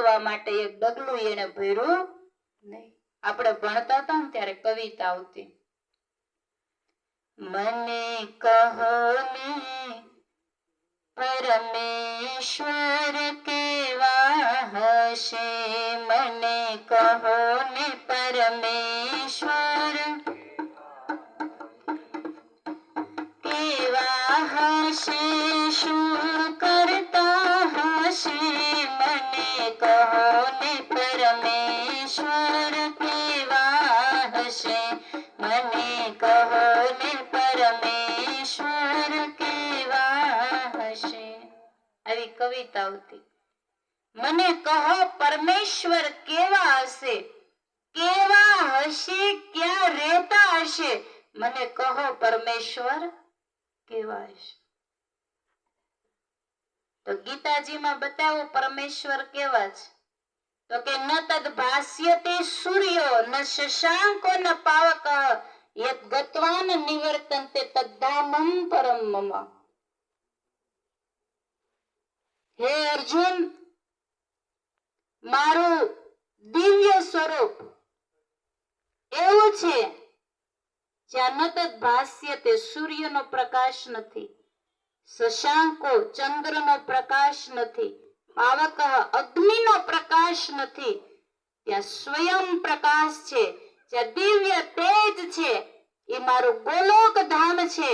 ગોતવા માટે એક ડગલું એને ભર્યું નહીં. આપણે ભણતા હતા ને ત્યારે કવિતા આવતી, મને કહો ને પરમેશ્વર કેવા હશે, મને કહો ને પરમેશ્વર કેવા હશે, શું કરતા હશે, મને કહો ને પરમેશ્વર કેવા હશે, મને કહો ને પરમેશ્વર કેવા હશે. આવી કવિતા આવતી. મને કહો પરમેશ્વર કેવા હશે, કેવા હશે, ક્યાં રહેતા હશે, મને કહો પરમેશ્વર કેવા હશે. તો ગીતાજીમાં બતાવો પરમેશ્વર કેવા છે. તો કે ન તદ ભાસ્યતે સૂર્યો ન શશાંકો ન પાવક યદ ગત્વાન નિવર્તન્તે તદ્ધામં પરમ મમ. હે અર્જુન, મારું દિવ્ય સ્વરૂપ એવું છે જ્યાં ન તદ ભાસ્યતે સૂર્યનો પ્રકાશ નથી, શશાંકો ચંદ્રનો પ્રકાશ નથી, પાવક અગ્નિનો પ્રકાશ નથી, ત્યાં સ્વયં પ્રકાશ છે, જ્યાં દિવ્ય તેજ છે. એ મારું ગોલોક ધામ છે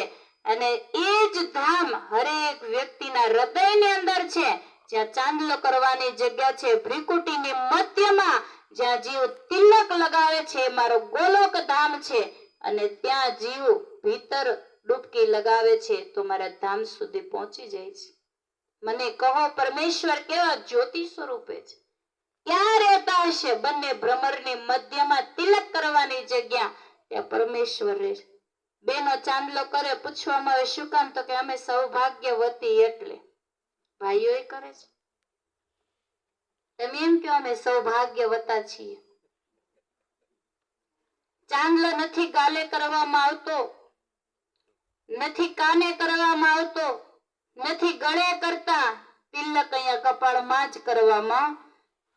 અને એ જ ધામ હરેક વ્યક્તિના હૃદયની અંદર છે, જ્યાં ચાંદલો કરવાની જગ્યા છે, ભ્રીકુટીની મધ્યમાં જ્યાં જીવ તિલક લગાવે છે, મારો ગોલોક ધામ છે. અને ત્યાં જીવ ભીતર ડૂબકી લગાવે છે તો મારા ધામ સુધી પહોંચી જાય છે. મને કહો પરમેશ્વર કેવા જ્યોતિ સ્વરૂપે છે, ક્યાં રહેતા હશે, બંને ભ્રમરની મધ્યમાં તિલક કરવાની જગ્યા, ત્યાં પરમેશ્વર રહે છે. બેનો ચાંદલો કરે, પૂછવામાં આવે શું કામ, તો કે અમે સૌભાગ્યવતી એટલે. ભાઈઓ કરે છે, તમે એમ કહો અમે સૌભાગ્યવતા છીએ. ચાંદલો નથી ગાલે કરવામાં આવતો, નથી કાને કરવામાં આવતો, નથી ગળે કરતા, તિલક અહીંયા કપાળમાં જ કરવામાં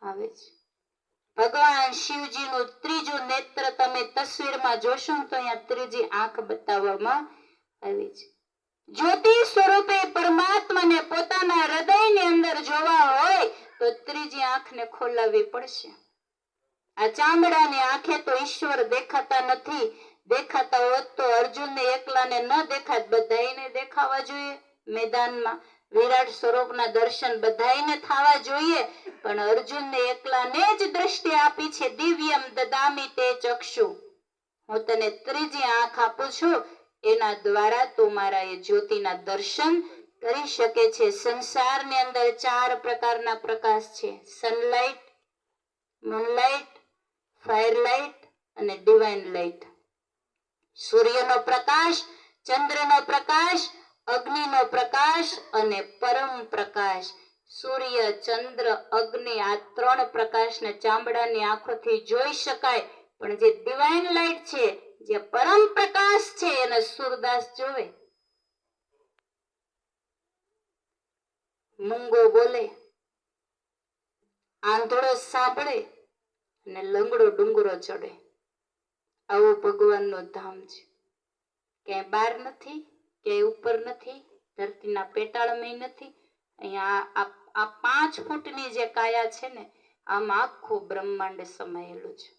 આવે છે. ભગવાન શિવજીનું ત્રીજું નેત્ર તમે તસવીરમાં જોશો તો અહીંયા ત્રીજી આંખ બતાવવામાં આવી છે. જ્યોતિ સ્વરૂપે પરમાત્માને પોતાના હૃદયની અંદર જોવા હોય તો ત્રીજી આંખને ખોલાવવી પડશે. આ ચામડાની આંખે તો ઈશ્વર દેખાતા નથી. દેખાતા હોત તો અર્જુનને એકલાને ન દેખાત, બધાઈને દેખાવા જોઈએ. મેદાનમાં વિરાટ સ્વરૂપના દર્શન બધાઈને થવા જોઈએ, પણ અર્જુનને એકલાને જ દ્રષ્ટિ આપી છે. દિવ્યમ દદામિ તે ચક્ષુ, હું તને ત્રીજી આંખ આપું છું, એના દ્વારા તું મારા એ જ્યોતિના દર્શન કરી શકે છે. સંસારની અંદર 4 પ્રકારના પ્રકાશ છે: સનલાઇટ, મૂનલાઇટ, ફાયરલાઇટ અને ડિવાઇન લાઇટ. સૂર્યનો પ્રકાશ, ચંદ્રનો પ્રકાશ, અગ્નિનો પ્રકાશ અને પરમ પ્રકાશ. સૂર્ય, ચંદ્ર, અગ્નિ આ 3 પ્રકાશને ચામડાની આંખોથી જોઈ શકાય, પણ જે ડિવાઇન લાઇટ છે, જે પરમ પ્રકાશ છે, એને સૂરદાસ જોવે. મૂંગો બોલે, આંધળો સાંભળે અને લંગડો ડુંગરો ચડે. આવું ભગવાનનું ધામ છે. ક્યાંય બહાર નથી, ક્યાંય ઉપર નથી, ધરતીના પેટાળમાં નથી. અહીંયા આ 5 ફૂટની જે કાયા છે ને, આમાં આખું બ્રહ્માંડ સમાયેલું છે.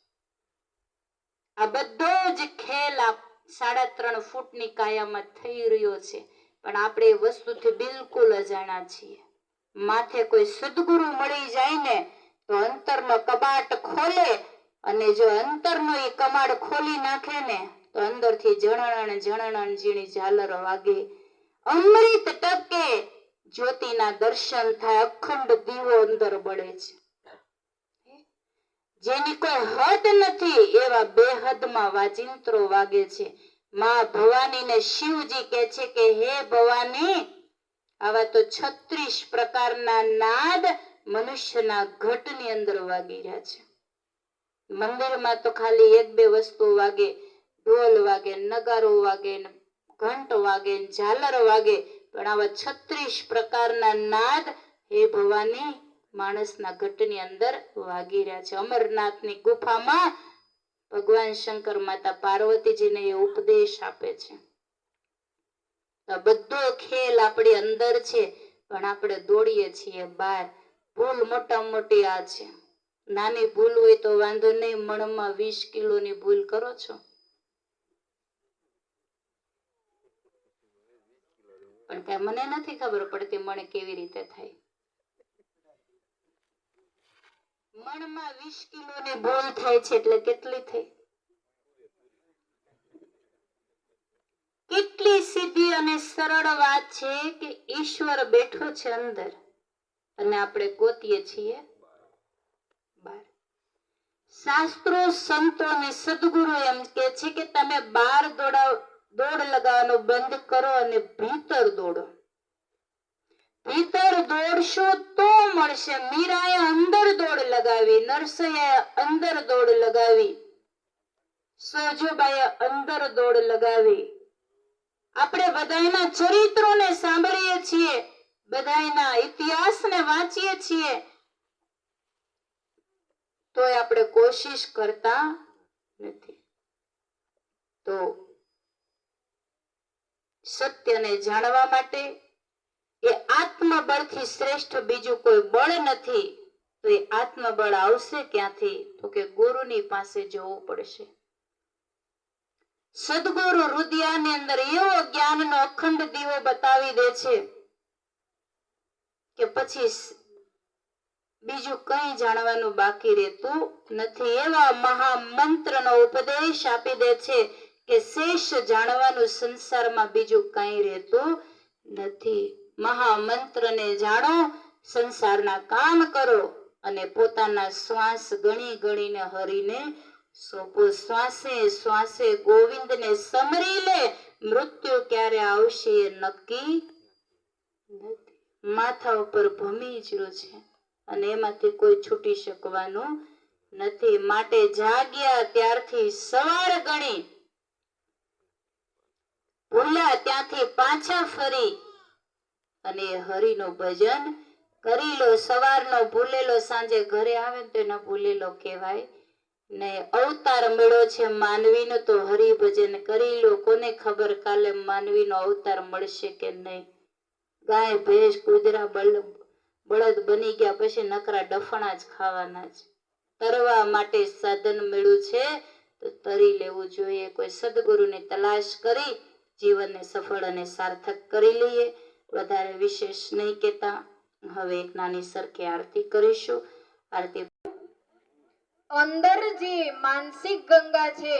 આ બધો જ ખેલ આ 3.5 ફૂટની કાયામાં થઈ રહ્યો છે, પણ આપણે એ વસ્તુથી બિલકુલ અજાણ્યા છીએ. માથે કોઈ સદગુરુ મળી જાય ને તો અંતરનો કબાટ ખોલે, અને જો અંતરનો એ કબાટ ખોલી નાખે ને તો અંદરથી જણણ જણણ ઝીણી ઝાલર વાગે, અમૃત ટપકે, જ્યોતિના દર્શન થાય, અખંડ દીવો અંદર બળે છે. જેની કોઈ હદ નથી એવા બેહદમાં વાજિંત્રો વાગે છે. માં ભવાનીને શિવજી કહે છે કે હે ભવાની, આવા તો 36 પ્રકારના નાદ મનુષ્યના ઘટની અંદર વાગી રહ્યા છે. મંદિરમાં તો ખાલી 1-2 વસ્તુ વાગે, ઢોલ વાગે, નગારો વાગે, ઘંટ વાગે, ઝાલર વાગે, પણ આવા 36 પ્રકારના નાદ હે ભવાની માણસના ઘટની અંદર વાગી રહ્યા છે. અમરનાથની ગુફામાં ભગવાન શંકર માતા પાર્વતીજીને એ ઉપદેશ આપે છે. તો બધો ખેલ આપણી અંદર છે, પણ આપણે દોડીએ છીએ બહાર. ભૂલ મોટા મોટી આ છે. નાની ભૂલ હોય તો વાંધો નહીં, મણમાં 20 કિલોની ભૂલ કરો છો, પણ કઈ મને નથી ખબર પડતી મણ કેવી રીતે થાય. મણમાં 20 કિલોની ભૂલ થાય છે એટલે કેટલી થઈ? કેટલી સીધી અને સરળ વાત છે કે ઈશ્વર બેઠો છે અંદર અને આપણે ગોતીએ છીએ બહાર. શાસ્ત્રો, સંતો અને સદગુરુ એમ કે છે કે તમે બહાર દોડ લગાવવાનું બંધ કરો અને ભીતર દોડો. ભીતર દોડશો તો મળશે. મીરાએ અંદર દોડ લગાવી, નરસૈયાએ અંદર દોડ લગાવી, સોજુબાઈએ અંદર દોડ લગાવી. આપણે બધાના ચરિત્રોને સાંભળીએ છીએ, બધાના ઇતિહાસને વાંચીએ છીએ, તોય આપણે કોશિશ કરતા નથી. તો સત્યને જાણવા માટે એ આત્મબળથી શ્રેષ્ઠ બીજું કોઈ બળ નથી. તો એ આત્મબળ આવશે ક્યાંથી? તો કે ગુરુની પાસે જવું પડશે. સદગુરુ રુદિયાની અંદર એવો જ્ઞાનનો અખંડ દીવો બતાવી દે છે કે પછી બીજું કઈ જાણવાનું બાકી રહેતું નથી. એવા મહામંત્રનો ઉપદેશ આપી દે છે કે શેષ જાણવાનું સંસારમાં બીજું કઈ રહેતું નથી. મહામંત્રને જાણો, સંસારના કામ કરો અને પોતાના શ્વાસ ગણી ગણીને હરીને સોંપો. શ્વાસે શ્વાસે ગોવિંદને સમરી લે. મૃત્યુ ક્યારે આવશે એ નક્કી નથી. માથા ઉપર ભમી જ રહ્યું છે અને એમાંથી કોઈ છૂટી શકવાનું નથી. માટે જાગ્યા ત્યારથી સવાર ગણી, ભૂલ્યા ત્યાંથી પાછા ફરી અને હરિનું ભજન કરી લો. સવારનો ભૂલેલો સાંજે ઘરે આવે તો એનો ભૂલેલો કહેવાય ને. અવતાર મળ્યો છે માનવીનો તો હરિભજન કરી લો. કોને ખબર કાલે માનવીનો અવતાર મળશે કે નહીં. ગાય ભેંસ કૂતરા બળદ બની ગયા પછી નકરા ડફણા જ ખાવાના જ. તરવા માટે સાધન મળ્યું છે તો તરી લેવું જોઈએ. કોઈ સદગુરુની તલાશ કરી જીવનને સફળ અને સાર્થક કરી લઈએ. વધારે વિશેષ નહીં કહેતા હવે એક નાની સરખી આરતી કરીશું. આરતી અંદર જે માનસિક ગંગા છે,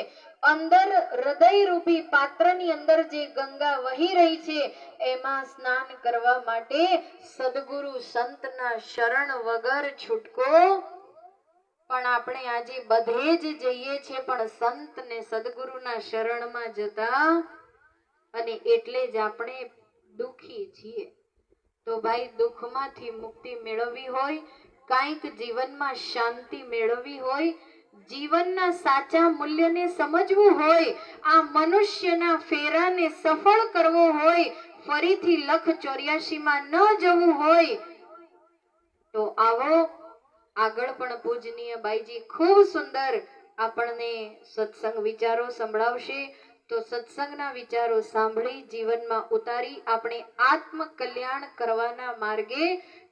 અંદર હૃદય રૂપી પાત્રની અંદર જે ગંગા વહી રહી છે, એમાં સ્નાન કરવા માટે સદગુરુ સંતના શરણ વગર છૂટકો. પણ આપણે આજે બધે જ જઈએ છીએ પણ સંત ને સદગુરુના શરણમાં જતા અને એટલે જ આપણે દુખી છીએ. તો ભાઈ, દુઃખમાંથી મુક્તિ મેળવવી હોય, કાંઈક જીવનમાં શાંતિ મેળવવી હોય, જીવનના સાચા મૂલ્યને સમજવું હોય, આ મનુષ્યના ફેરાને સફળ કરવો હોય, ફરીથી લખ 84 માં ન જવું હોય, તો આવો. આગળ પણ પૂજનીય બાઈજી ખૂબ સુંદર આપણને સત્સંગ વિચારો સંભળાવશે. તો સત્સંગના વિચારો સાંભળી જીવનમાં ઉતારી આપણે આત્મ કલ્યાણ કરવાના માર્ગે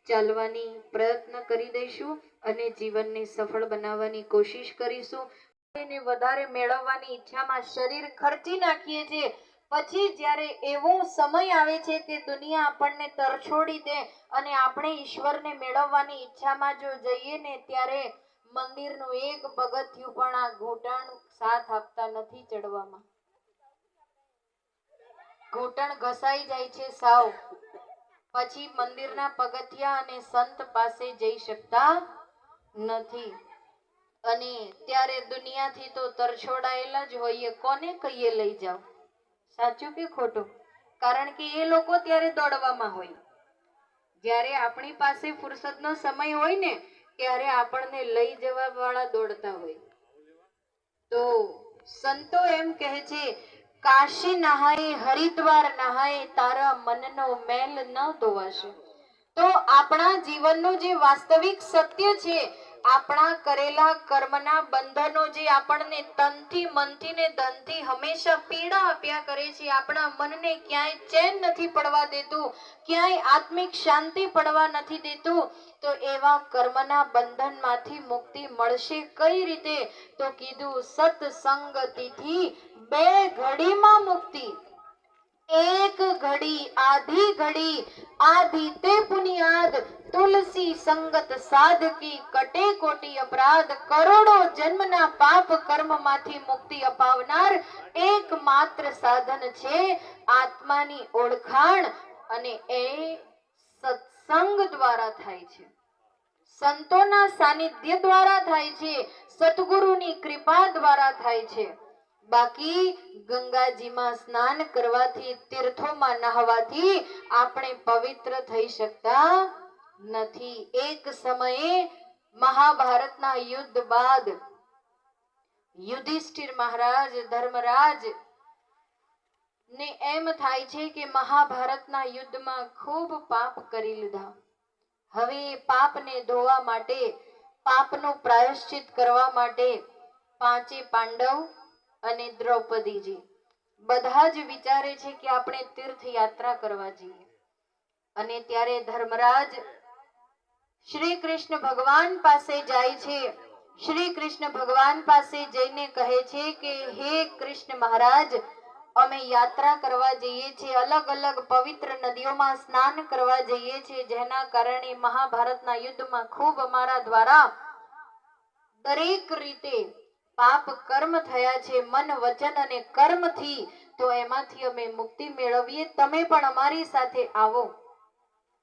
ચાલવાની પ્રયત્ન કરી દઈશું અને જીવનને સફળ બનાવવાની કોશિશ કરીશું. એને વધારે મેળવવાની ઈચ્છામાં શરીર ખર્ચી નાખીએ છીએ. પછી જ્યારે એવો સમય આવે છે કે દુનિયા આપણને તરછોડી દે અને આપણે ઈશ્વરને મેળવવાની ઈચ્છામાં જો જઈએ ને, ત્યારે મંદિરનું એક પગથિયું પણ આ ઘૂંટણ સાથ આપતા નથી ચડવામાં. ઘૂંટણ ઘસાઈ જાય છે સાવ. પછી મંદિરના પગથિયા અને સંત પાસે જઈ શકતા નથી. અને ત્યારે દુનિયાથી તો તરછોડાયેલા જ હોઈએ. કોને કહીએ લઈ જાઓ? સાચું કે ખોટું? કારણ કે એ લોકો ત્યારે દોડવામાં હોય. જ્યારે આપણી પાસે ફુરસદનો સમય હોય ને, ત્યારે આપણને લઈ જવા વાળા દોડતા હોય. તો સંતો એમ કહે છે, કાશી નહાય હરિદ્વાર નહાય, તારા મનનો મેલ ન ધોવાશે. તો આપણા જીવનનું જે વાસ્તવિક સત્ય છે, આપણા કરેલા કર્મના બંધનો જે આપણને તનથી મનથી ને ધનથી હંમેશા પીડા આપ્યા કરે છે, આપણા મનને ક્યાંય ચેન નથી પડવા દેતું, ક્યાંય આત્મિક શાંતિ પડવા નથી દેતું, તો એવા કર્મના બંધનમાંથી મુક્તિ મળશે કઈ રીતે? તો કીધું સત્સંગતિથી 2 ઘડીમાં મુક્તિ। एक घड़ी आधी घड़ी आधी ते पुनियाद, तुलसी संगत साध की कटे कोटि अपराध। करोड़ो जन्मना पाप कर्म माथी मुक्ति अपावनार एकमात्र साधन छे आत्मानी ओळखाण, અને એ સત્સંગ દ્વારા થાય છે, સંતોના સાનિધ્ય દ્વારા થાય છે, સતગુરુની કૃપા દ્વારા થાય છે। બાકી ગંગાજીમાં સ્નાન કરવાથી, તીર્થોમાં નહાવાથી આપણે પવિત્ર થઈ શકતા નથી। એક સમયે મહાભારતના યુદ્ધ બાદ યુધિષ્ઠિર મહારાજ ધર્મરાજ ને એમ થાય છે કે મહાભારતના યુદ્ધમાં ખૂબ પાપ કરી લીધા, હવે પાપને ધોવા માટે, પાપનું પ્રાયશ્ચિત કરવા માટે 5 પાંડવ અને દ્રૌપદીજી બધા જ વિચારે છે કે આપણે તીર્થયાત્રા કરવા જઈએ। અને ત્યારે ધર્મરાજ શ્રી કૃષ્ણ ભગવાન પાસે જાય છે। શ્રી કૃષ્ણ ભગવાન પાસે જઈને કહે છે કે હે કૃષ્ણ મહારાજ, અમે યાત્રા કરવા જઈએ છીએ, અલગ અલગ પવિત્ર નદીઓમાં સ્નાન કરવા જઈએ છીએ, જેના કારણે મહાભારતના યુદ્ધમાં ખૂબ અમારા દ્વારા દરેક રીતે પાપ કર્મ થયા છે, મન વચન અને કર્મથી, તો એમાંથી અમે મુક્તિ મેળવીએ, તમે પણ અમારી સાથે આવો।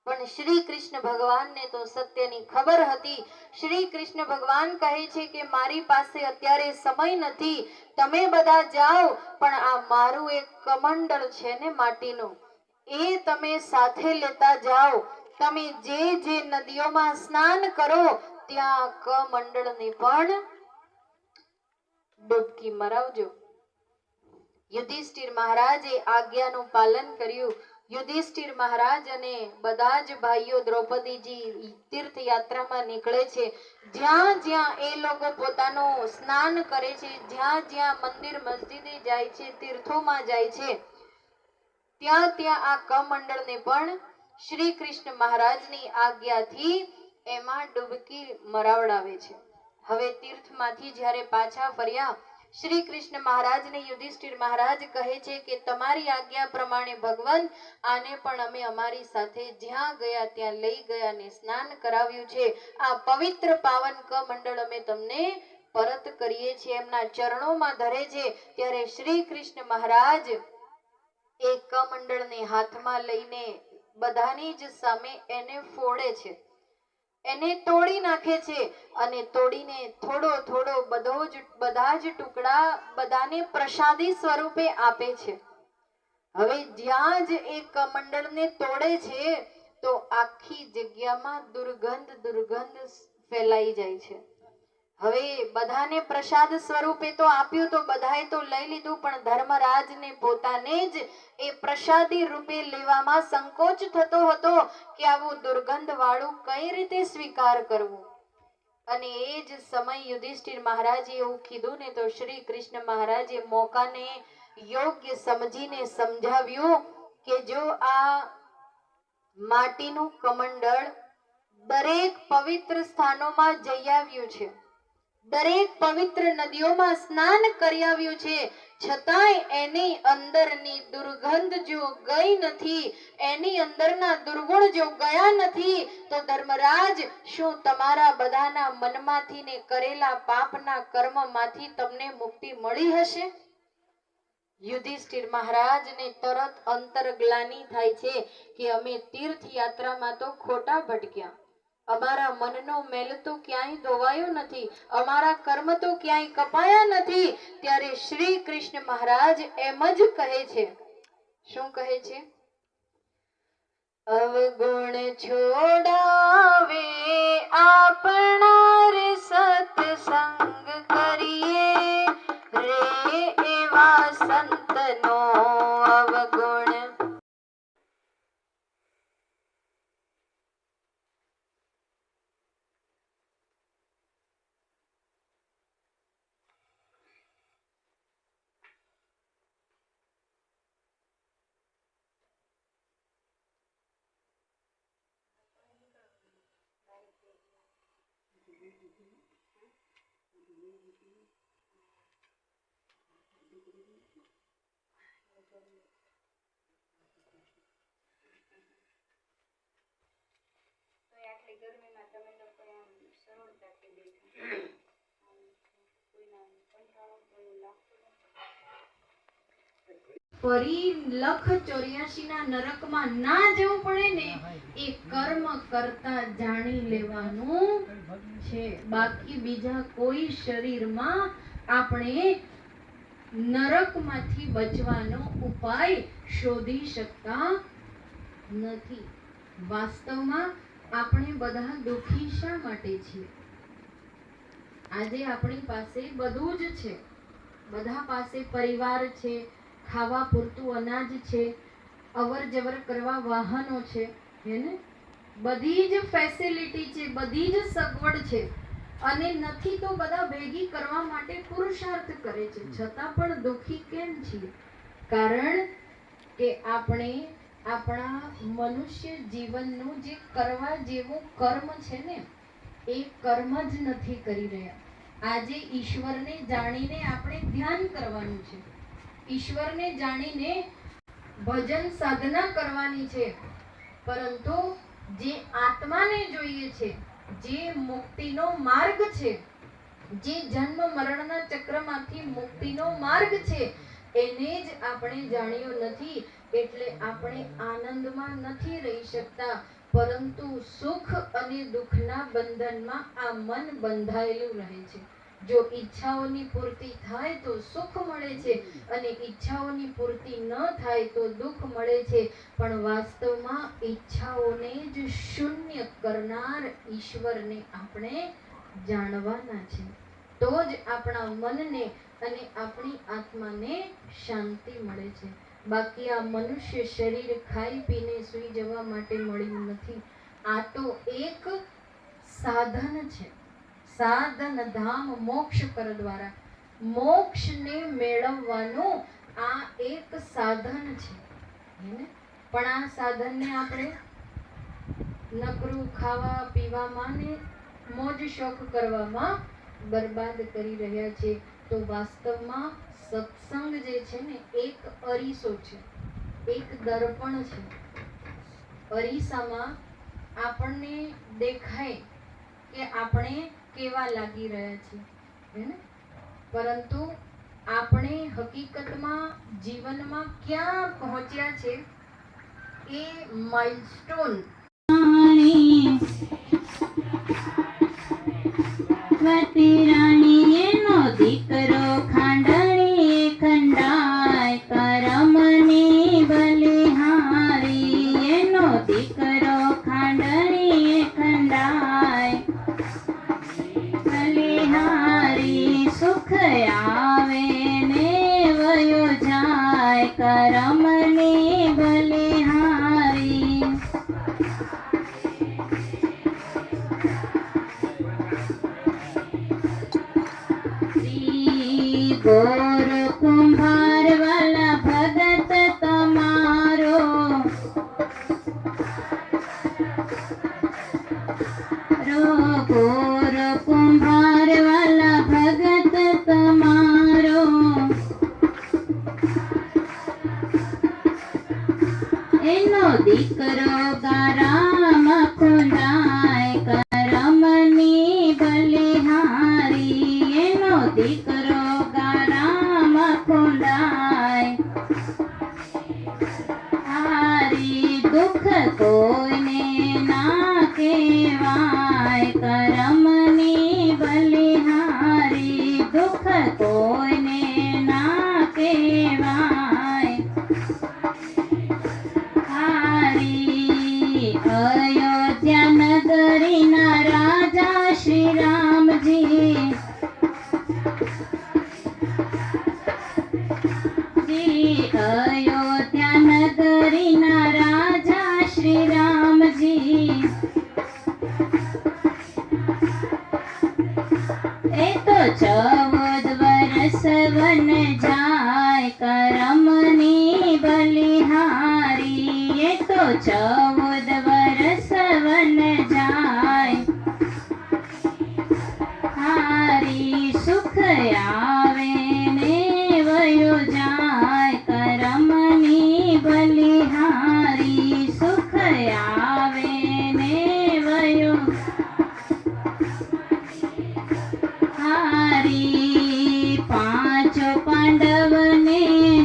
પણ શ્રી કૃષ્ણ ભગવાનને તો સત્યની ખબર હતી। શ્રી કૃષ્ણ ભગવાન કહે છે કે મારી પાસે અત્યારે સમય નથી, તમે બધા જાઓ, પણ આ મારું એક કમંડળ છે ને માટીનું, એ તમે સાથે લેતા જાઓ। તમે જે જે નદીઓમાં સ્નાન કરો ત્યાં કમંડળને પણ ડૂબકી મરાવજો। યુધિષ્ઠિર મહારાજે આજ્ઞાનું પાલન કર્યું। યુધિષ્ઠિર મહારાજ અને બધા જ ભાઈઓ દ્રૌપદીજી તીર્થયાત્રામાં નીકળે છે। જ્યાં જ્યાં એ લોકો પોતાનું સ્નાન કરે છે, જ્યાં જ્યાં મંદિર મસ્જિદે જાય છે, તીર્થોમાં જાય છે, ત્યાં ત્યાં આ કમંડળને પણ શ્રી કૃષ્ણ મહારાજની આજ્ઞાથી એમાં ડૂબકી મરાવડાવે છે। હવે તીર્થમાંથી જ્યારે પાછા ફર્યા, શ્રી કૃષ્ણ મહારાજને યુધિષ્ઠિર મહારાજ કહે છે કે તમારી આજ્ઞા પ્રમાણે ભગવાન, આને પણ અમે અમારી સાથે જ્યાં ગયા ત્યાં લઈ ગયા અને સ્નાન કરાવ્યું છે। આ પવિત્ર પાવન કમંડળ અમે તમને પરત કરીએ છીએ। એમના ચરણોમાં ધરે છે। ત્યારે શ્રી કૃષ્ણ મહારાજ એ કમંડળને હાથમાં લઈને બધાની જ સામે એને ફોડે છે, એને તોડી નાખે છે, અને તોડીને થોડો થોડો બધા જ ટુકડા બધાને પ્રસાદી સ્વરૂપે આપે છે। હવે જ્યાં જ એ કમંડળને તોડે છે તો આખી જગ્યામાં દુર્ગંધ ફેલાઈ જાય છે। હવે બધાને પ્રસાદ સ્વરૂપે તો આપ્યું, તો બધાએ તો લઈ લીધું, પણ ધર્મરાજને પોતાને જ એ પ્રસાદી રૂપે લેવામાં સંકોચ થતો હતો કે આવું દુર્ગંધ વાળું કઈ રીતે સ્વીકાર કરવું। અને એ જ સમય યુધિષ્ઠિર મહારાજે એવું કીધું ને, તો શ્રી કૃષ્ણ મહારાજે મોકાને યોગ્ય સમજીને સમજાવ્યું કે જો આ માટીનું કમંડળ દરેક પવિત્ર સ્થાનોમાં જઈ આવ્યું છે, દરેક પવિત્ર નદીઓમાં સ્નાન કરી આવ્યું છે, છતાંય એની અંદરની દુર્ગંધ જો ગઈ નથી, એની અંદરના દુર્ગુણ જો ગયા નથી, તો ધર્મરાજ, શું તમારા બધાના મનમાંથી ને કરેલા પાપના કર્મમાંથી તમને મુક્તિ મળી હશે? યુધિષ્ઠિર મહારાજને તરત અંતરગ્લાનિ થાય છે કે અમે તીર્થયાત્રામાં તો ખોટા ભટક્યા, અમારા મનનો મેલ તો ક્યાંય ધોવાયો નથી, અમારા કર્મ તો ક્યાંય કપાયા નથી। ત્યારે શ્રી કૃષ્ણ મહારાજ એમ જ કહે છે, શું કહે છે? અવગુણ છોડાવે આપણા રે સત્સંગ કરીએ રે એવા સંતનો અવગુણ ફરી લખ 84 ના નરકમાં ના જવું પડે ને એ કર્મ કરતા જાણી લેવાનું છે. બાકી બીજા કોઈ શરીરમાં આપણે નરકમાંથી બચવાનો ઉપાય શોધી શકતા નથી. વાસ્તવમાં આપણે બધા દુઃખી શા માટે છીએ? આજે આપણી પાસે બધું જ છે, બધા પાસે પરિવાર છે, ખાવા પૂરતું અનાજ છે, અવર જવર કરવા વાહનો છે, હેને? બધી જ ફેસિલિટી છે, બધી જ સગવડ છે, અને નથી તો બધા ભેગી કરવા માટે પુરુષાર્થ કરે છે, છતાં પણ દુઃખી કેમ છીએ? કારણ કે આપણે આપણા મનુષ્ય જીવનનું જે કરવા જેવું કર્મ છે ને એ કર્મ જ નથી કરી રહ્યા. આજે ઈશ્વરને જાણીને આપણે ધ્યાન કરવાનું છે, ઈશ્વરને જાણીને ભજન સાધના કરવાની છે, પરંતુ જે આત્માને જોઈએ છે, જે મુક્તિનો માર્ગ છે, જે જન્મ મરણના ચક્રમાંથી મુક્તિનો માર્ગ છે, એને જ આપણે જાણ્યો નથી. એટલે આપણે આનંદમાં નથી રહી શકતા, પરંતુ સુખ અને દુઃખના બંધનમાં આ મન બંધાયેલું રહે છે. જો ઈચ્છાઓની પૂર્તિ થાય તો સુખ મળે છે, અને ઈચ્છાઓની પૂર્તિ ન થાય તો દુઃખ મળે છે. પણ વાસ્તવમાં ઈચ્છાઓને જ શૂન્ય કરનાર ઈશ્વરને આપણે જાણવાના છે. તો જ આપણા મનને અને આપણી આત્માને શાંતિ મળે છે. બાકી આ મનુષ્ય શરીર ખાઈ પીને સૂઈ જવા માટે મળ્યું નથી. આ તો એક સાધન છે, સાધન ધામ મોક્ષ કર દ્વારા. મોક્ષને મેળવવાનું આ એક સાધન છે, પણ આ સાધનને આપણે નકરું ખાવા પીવામાં ને મોજ શોખ કરવામાં બરબાદ કરી રહ્યા છે. તો વાસ્તવમાં સત્સંગ જે છે ને એક અરીસો છે, એક દર્પણ છે. અરીસામાં આપણને દેખાય કે આપણે કેવા લાગી રહ્યા છીએ, હે ને? પરંતુ આપણે હકીકતમાં જીવનમાં ક્યાં પહોંચ્યા છે એ માઇલસ્ટોન રાણી એનો દીકરો ખાંડણી ખંડાય કરમની બલિહારી. એનો દીકરો ખાંડણી ખંડાય બલિહારી. સુખ આવે ને વયો જાય કરમની બલિહારી. ગોર કુંભાર વાલા ભગત તમારો, ગોર કુંભાર વાલા ભગત તમારો. એનો દીકરો ગારામ ખુંડાય કરમની બલિહારી. એનો દીકરો ગારામ ખુંડાય હારી. દુઃખ કોઈને ના કહેવાય કરમની બલિહારી. દુઃખ કોઈને ના કહેવાય હારી. અયોધ્યા નગરીના રાજા શ્રી રામજી, અયોધ્યા નગરીના રાજા શ્રી રામજી. એ તો 14 વર્ષ વન જાય કરમની બલિહારી. એ તો 14 વર્ષ વન જાય હારી પાંચ પાંડવને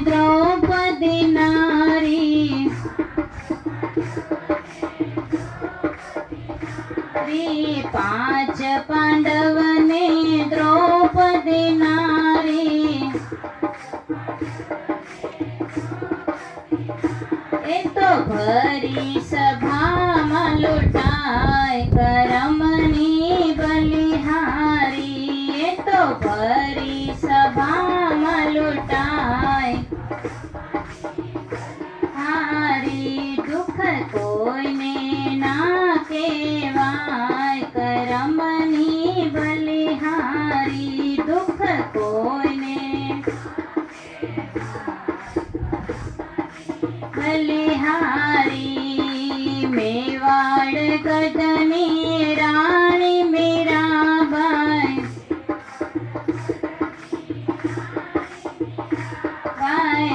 દ્રૌપદી નારી પાંચ પાંડવને દ્રૌપદી નારી એ તો ભરી સભામાં લૂંટાય કરમની બલિહારી એ તો ભરી સભામાં લૂંટાય હારી દુઃખ કોઈને ના કહેવાય કરમની બલિહારી દુઃખ કોઈને બલિહારી મેવાડ ગઢની રાણી મીરાબાઈ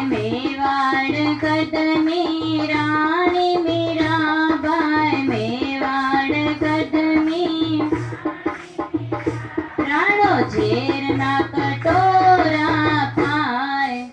મેવાડ ગઢની રાણી મીરાબાઈ મેવાડ ગઢની રાણો ઝેરના કટોરા પાય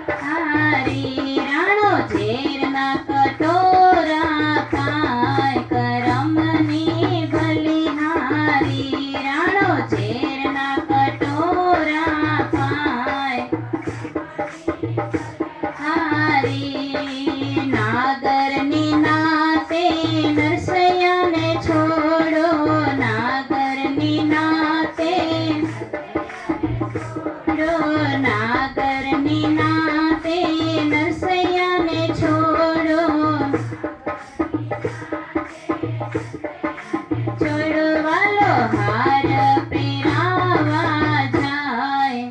હારી રાણો ઝેરના કટોરા પાય કરમની બલિહારી રાણો ઝેરના કટોરા પાય હારી નાગરની નાતે નરસૈયાને છોડો નાગરની નાતે નાગરની નાતે નરસૈયાને છોડો છોડવાલો હાર પહેરાવા જાય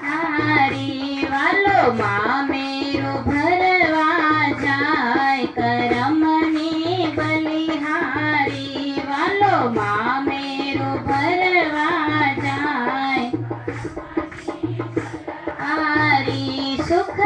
હારી વાલો મામેરો ભરવા જાય કરમની બલિહારી વાલો મામેરો ભરવા જાય હારી સુખ